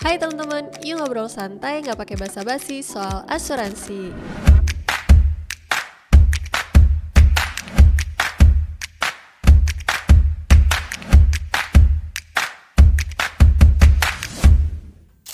Hai teman-teman, yuk ngobrol santai nggak pakai basa-basi soal asuransi.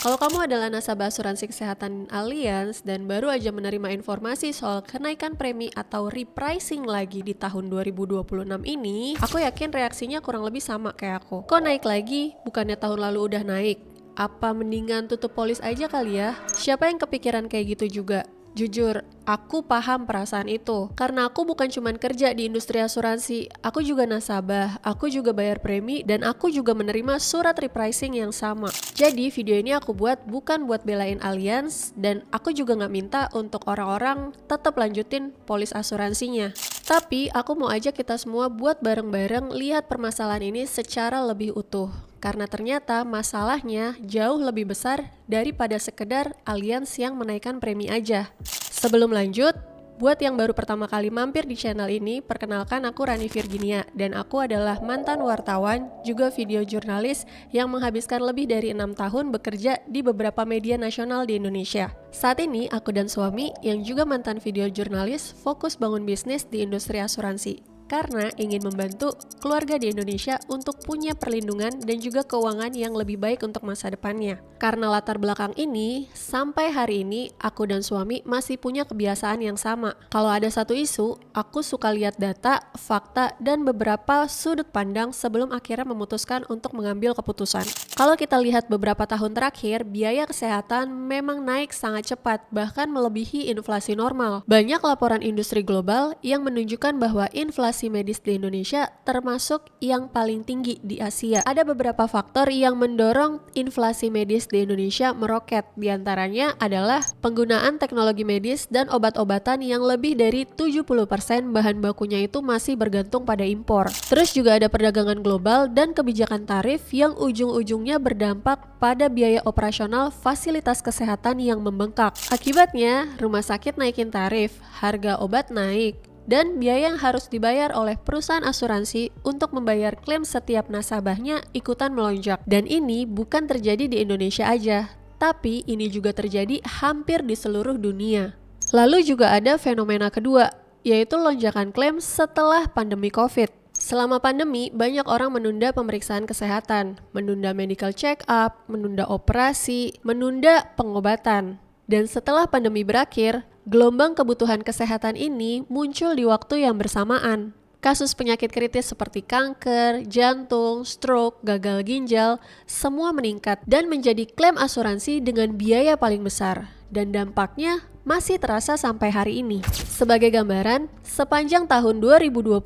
Kalau kamu adalah nasabah asuransi kesehatan Allianz dan baru aja menerima informasi soal kenaikan premi atau repricing lagi di tahun 2026 ini, aku yakin reaksinya kurang lebih sama kayak aku. Kok naik lagi? Bukannya tahun lalu udah naik? Apa mendingan tutup polis aja kali ya? Siapa yang kepikiran kayak gitu juga? Jujur, aku paham perasaan itu. Karena aku bukan cuma kerja di industri asuransi, aku juga nasabah, aku juga bayar premi, dan aku juga menerima surat repricing yang sama. Jadi video ini aku buat bukan buat belain Allianz, dan aku juga nggak minta untuk orang-orang tetap lanjutin polis asuransinya. Tapi aku mau ajak kita semua buat bareng-bareng lihat permasalahan ini secara lebih utuh. Karena ternyata masalahnya jauh lebih besar daripada sekedar Allianz yang menaikkan premi aja. Sebelum lanjut, buat yang baru pertama kali mampir di channel ini, perkenalkan aku Rani Virginia dan aku adalah mantan wartawan, juga video jurnalis yang menghabiskan lebih dari 6 tahun bekerja di beberapa media nasional di Indonesia. Saat ini aku dan suami yang juga mantan video jurnalis fokus bangun bisnis di industri asuransi. Karena ingin membantu keluarga di Indonesia untuk punya perlindungan dan juga keuangan yang lebih baik untuk masa depannya. Karena latar belakang ini, sampai hari ini aku dan suami masih punya kebiasaan yang sama. Kalau ada satu isu, aku suka lihat data, fakta, dan beberapa sudut pandang sebelum akhirnya memutuskan untuk mengambil keputusan. Kalau kita lihat beberapa tahun terakhir, biaya kesehatan memang naik sangat cepat, bahkan melebihi inflasi normal. Banyak laporan industri global yang menunjukkan bahwa inflasi medis di Indonesia termasuk yang paling tinggi di Asia. Ada beberapa faktor yang mendorong inflasi medis di Indonesia meroket. Di antaranya adalah penggunaan teknologi medis dan obat-obatan yang lebih dari 70% bahan bakunya itu masih bergantung pada impor. Terus juga ada perdagangan global dan kebijakan tarif yang ujung-ujungnya berdampak pada biaya operasional fasilitas kesehatan yang membengkak. Akibatnya, rumah sakit naikin tarif, harga obat naik, dan biaya yang harus dibayar oleh perusahaan asuransi untuk membayar klaim setiap nasabahnya ikutan melonjak. Dan ini bukan terjadi di Indonesia aja, tapi ini juga terjadi hampir di seluruh dunia. Lalu juga ada fenomena kedua, yaitu lonjakan klaim setelah pandemi COVID. Selama pandemi, banyak orang menunda pemeriksaan kesehatan, menunda medical check-up, menunda operasi, menunda pengobatan. Dan setelah pandemi berakhir, gelombang kebutuhan kesehatan ini muncul di waktu yang bersamaan. Kasus penyakit kritis seperti kanker, jantung, stroke, gagal ginjal, semua meningkat dan menjadi klaim asuransi dengan biaya paling besar. Dan dampaknya masih terasa sampai hari ini. Sebagai gambaran, sepanjang tahun 2025,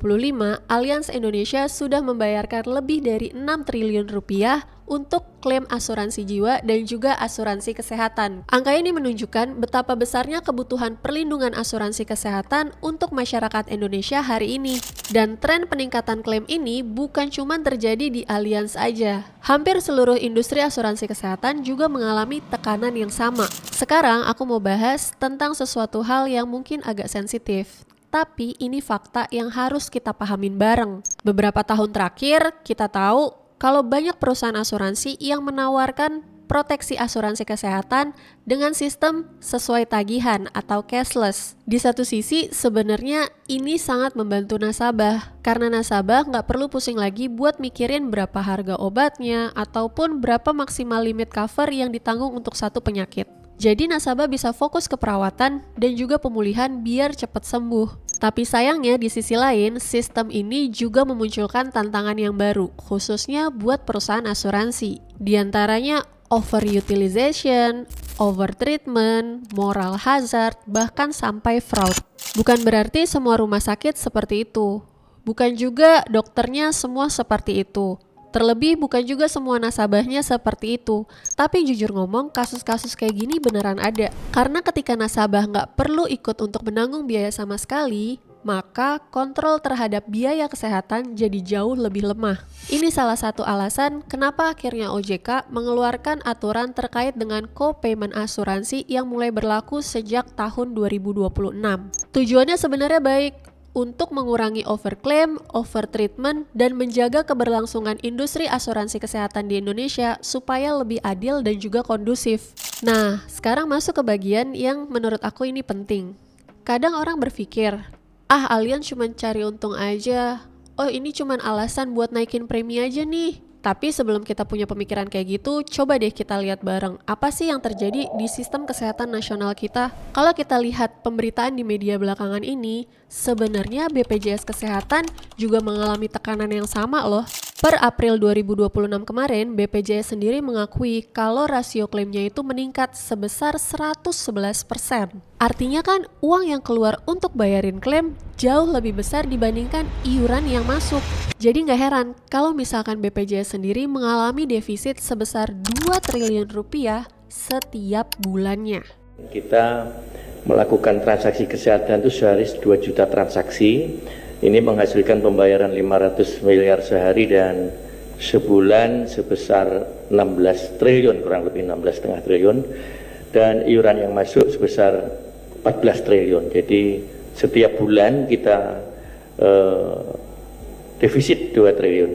Allianz Indonesia sudah membayarkan lebih dari 6 triliun rupiah untuk klaim asuransi jiwa dan juga asuransi kesehatan. Angka ini menunjukkan betapa besarnya kebutuhan perlindungan asuransi kesehatan untuk masyarakat Indonesia hari ini. Dan tren peningkatan klaim ini bukan cuma terjadi di Allianz aja. Hampir seluruh industri asuransi kesehatan juga mengalami tekanan yang sama. Sekarang aku mau bahas tentang sesuatu hal yang mungkin agak sensitif. Tapi ini fakta yang harus kita pahamin bareng. Beberapa tahun terakhir, kita tahu kalau banyak perusahaan asuransi yang menawarkan proteksi asuransi kesehatan dengan sistem sesuai tagihan atau cashless. Di satu sisi, sebenarnya ini sangat membantu nasabah, karena nasabah nggak perlu pusing lagi buat mikirin berapa harga obatnya ataupun berapa maksimal limit cover yang ditanggung untuk satu penyakit. Jadi nasabah bisa fokus ke perawatan dan juga pemulihan biar cepat sembuh. Tapi sayangnya di sisi lain, sistem ini juga memunculkan tantangan yang baru, khususnya buat perusahaan asuransi. Di antaranya overutilization, overtreatment, moral hazard, bahkan sampai fraud. Bukan berarti semua rumah sakit seperti itu. Bukan juga dokternya semua seperti itu. Terlebih bukan juga semua nasabahnya seperti itu. Tapi jujur ngomong, kasus-kasus kayak gini beneran ada. Karena ketika nasabah nggak perlu ikut untuk menanggung biaya sama sekali, maka kontrol terhadap biaya kesehatan jadi jauh lebih lemah. Ini salah satu alasan kenapa akhirnya OJK mengeluarkan aturan terkait dengan co-payment asuransi yang mulai berlaku sejak tahun 2026. Tujuannya sebenarnya baik, untuk mengurangi overclaim, overtreatment, dan menjaga keberlangsungan industri asuransi kesehatan di Indonesia supaya lebih adil dan juga kondusif. Nah, sekarang masuk ke bagian yang menurut aku ini penting. Kadang orang berpikir, Allianz cuma cari untung aja. Oh, ini cuma alasan buat naikin premi aja nih. Tapi sebelum kita punya pemikiran kayak gitu, coba deh kita lihat bareng apa sih yang terjadi di sistem kesehatan nasional kita. Kalau kita lihat pemberitaan di media belakangan ini, sebenarnya BPJS Kesehatan juga mengalami tekanan yang sama loh. Per April 2026 kemarin, BPJS sendiri mengakui kalau rasio klaimnya itu meningkat sebesar 111%. Artinya kan uang yang keluar untuk bayarin klaim jauh lebih besar dibandingkan iuran yang masuk. Jadi nggak heran kalau misalkan BPJS sendiri mengalami defisit sebesar 2 triliun rupiah setiap bulannya. Kita melakukan transaksi kesehatan itu sehari 2 juta transaksi. Ini menghasilkan pembayaran 500 miliar sehari dan sebulan sebesar 16 triliun, kurang lebih 16,5 triliun. Dan iuran yang masuk sebesar 14 triliun. Jadi setiap bulan kita defisit 2 triliun.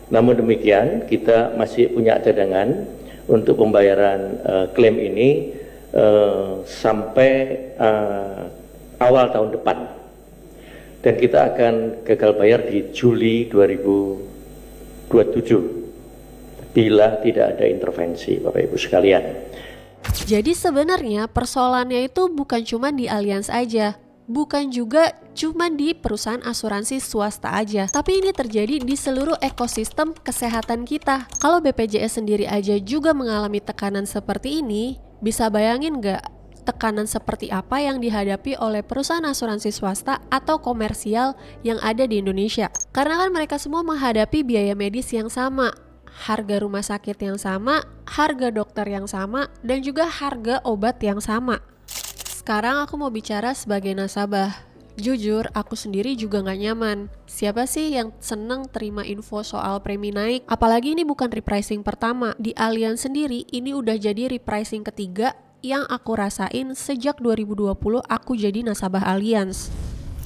Namun demikian kita masih punya cadangan untuk pembayaran klaim ini sampai awal tahun depan. Dan kita akan gagal bayar di Juli 2027 bila tidak ada intervensi, Bapak Ibu sekalian. Jadi sebenarnya persoalannya itu bukan cuma di Allianz aja, bukan juga cuma di perusahaan asuransi swasta aja, tapi ini terjadi di seluruh ekosistem kesehatan kita. Kalau BPJS sendiri aja juga mengalami tekanan seperti ini, bisa bayangin nggak tekanan seperti apa yang dihadapi oleh perusahaan asuransi swasta atau komersial yang ada di Indonesia? Karena kan mereka semua menghadapi biaya medis yang sama, harga rumah sakit yang sama, harga dokter yang sama, dan juga harga obat yang sama. Sekarang aku mau bicara sebagai nasabah. Jujur, aku sendiri juga gak nyaman. Siapa sih yang seneng terima info soal premi naik? Apalagi ini bukan repricing pertama. Di Allianz sendiri, ini udah jadi repricing ketiga yang aku rasain sejak 2020 aku jadi nasabah Allianz.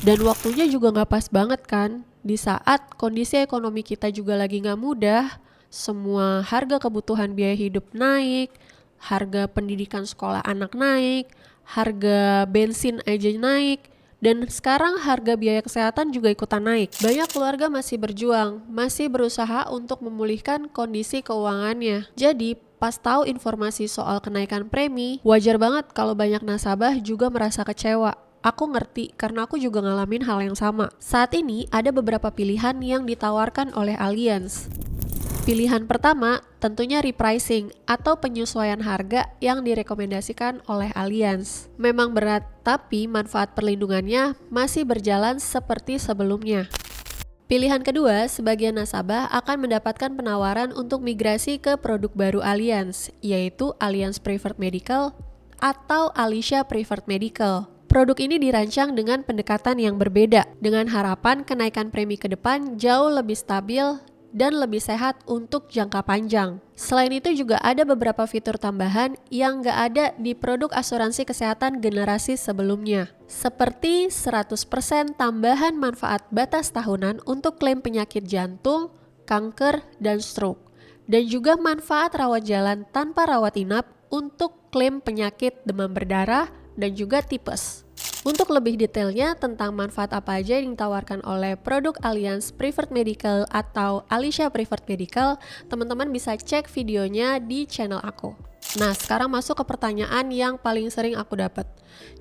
Dan waktunya juga gak pas banget kan? Di saat kondisi ekonomi kita juga lagi gak mudah, semua harga kebutuhan biaya hidup naik, harga pendidikan sekolah anak naik, harga bensin aja naik, dan sekarang harga biaya kesehatan juga ikutan naik. Banyak keluarga masih berjuang, masih berusaha untuk memulihkan kondisi keuangannya. Jadi pas tahu informasi soal kenaikan premi, wajar banget kalau banyak nasabah juga merasa kecewa. Aku ngerti karena aku juga ngalamin hal yang sama. Saat ini ada beberapa pilihan yang ditawarkan oleh Allianz. Pilihan pertama tentunya repricing atau penyesuaian harga yang direkomendasikan oleh Allianz. Memang berat, tapi manfaat perlindungannya masih berjalan seperti sebelumnya. Pilihan kedua, sebagian nasabah akan mendapatkan penawaran untuk migrasi ke produk baru Allianz, yaitu Allianz Preferred Medical atau Alicia Preferred Medical. Produk ini dirancang dengan pendekatan yang berbeda, dengan harapan kenaikan premi ke depan jauh lebih stabil dan lebih sehat untuk jangka panjang. Selain itu juga ada beberapa fitur tambahan yang nggak ada di produk asuransi kesehatan generasi sebelumnya. Seperti 100% tambahan manfaat batas tahunan untuk klaim penyakit jantung, kanker, dan stroke. Dan juga manfaat rawat jalan tanpa rawat inap untuk klaim penyakit demam berdarah dan juga tipes. Untuk lebih detailnya tentang manfaat apa aja yang ditawarkan oleh produk Allianz Preferred Medical atau Alicia Preferred Medical, teman-teman bisa cek videonya di channel aku. Nah, sekarang masuk ke pertanyaan yang paling sering aku dapat.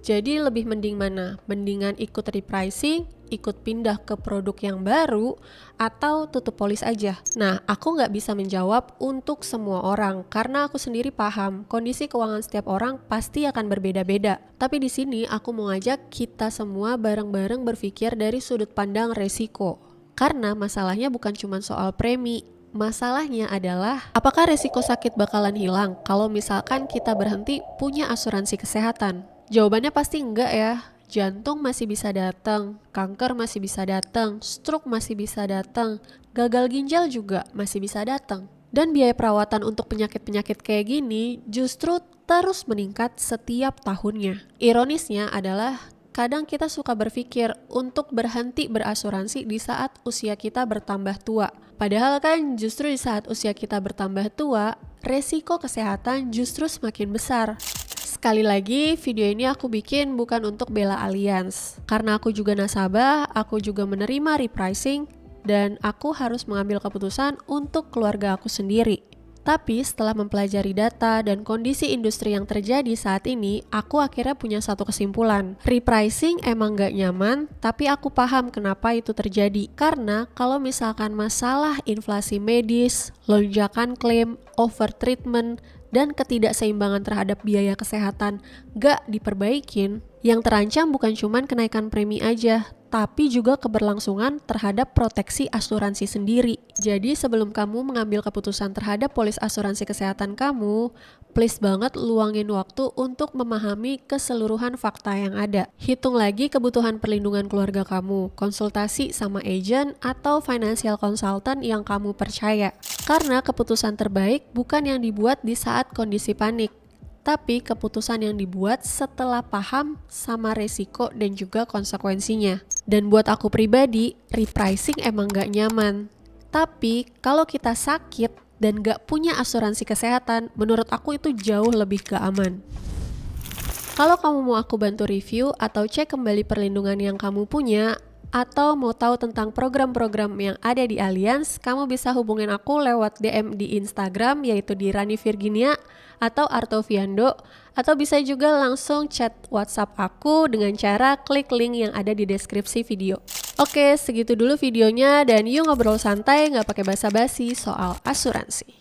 Jadi lebih mending mana? Mendingan ikut repricing, ikut pindah ke produk yang baru, atau tutup polis aja? Nah, aku nggak bisa menjawab untuk semua orang karena aku sendiri paham kondisi keuangan setiap orang pasti akan berbeda-beda. Tapi di sini aku mau ngajak kita semua bareng-bareng berpikir dari sudut pandang resiko. Karena masalahnya bukan cuma soal premi. Masalahnya adalah apakah resiko sakit bakalan hilang kalau misalkan kita berhenti punya asuransi kesehatan? Jawabannya pasti enggak ya. Jantung masih bisa datang, kanker masih bisa datang, stroke masih bisa datang, gagal ginjal juga masih bisa datang. Dan biaya perawatan untuk penyakit-penyakit kayak gini justru terus meningkat setiap tahunnya. Ironisnya adalah kadang kita suka berpikir untuk berhenti berasuransi di saat usia kita bertambah tua. Padahal kan justru di saat usia kita bertambah tua, resiko kesehatan justru semakin besar. Sekali lagi, video ini aku bikin bukan untuk bela Allianz. Karena aku juga nasabah, aku juga menerima repricing, dan aku harus mengambil keputusan untuk keluarga aku sendiri. Tapi setelah mempelajari data dan kondisi industri yang terjadi saat ini, aku akhirnya punya satu kesimpulan. Repricing emang gak nyaman, tapi aku paham kenapa itu terjadi. Karena kalau misalkan masalah inflasi medis, lonjakan klaim, overtreatment, dan ketidakseimbangan terhadap biaya kesehatan gak diperbaikin, yang terancam bukan cuma kenaikan premi aja, tapi juga keberlangsungan terhadap proteksi asuransi sendiri. Jadi sebelum kamu mengambil keputusan terhadap polis asuransi kesehatan kamu, please banget luangin waktu untuk memahami keseluruhan fakta yang ada. Hitung lagi kebutuhan perlindungan keluarga kamu, konsultasi sama agent atau financial consultant yang kamu percaya. Karena keputusan terbaik bukan yang dibuat di saat kondisi panik, tapi keputusan yang dibuat setelah paham sama resiko dan juga konsekuensinya. Dan buat aku pribadi, repricing emang gak nyaman. Tapi kalau kita sakit dan gak punya asuransi kesehatan, menurut aku itu jauh lebih gak aman. Kalau kamu mau aku bantu review atau cek kembali perlindungan yang kamu punya, atau mau tahu tentang program-program yang ada di Allianz, kamu bisa hubungin aku lewat DM di Instagram, yaitu di Rani Virginia atau Artoviando, atau bisa juga langsung chat WhatsApp aku dengan cara klik link yang ada di deskripsi video. Oke, segitu dulu videonya, dan yuk ngobrol santai nggak pakai basa-basi soal asuransi.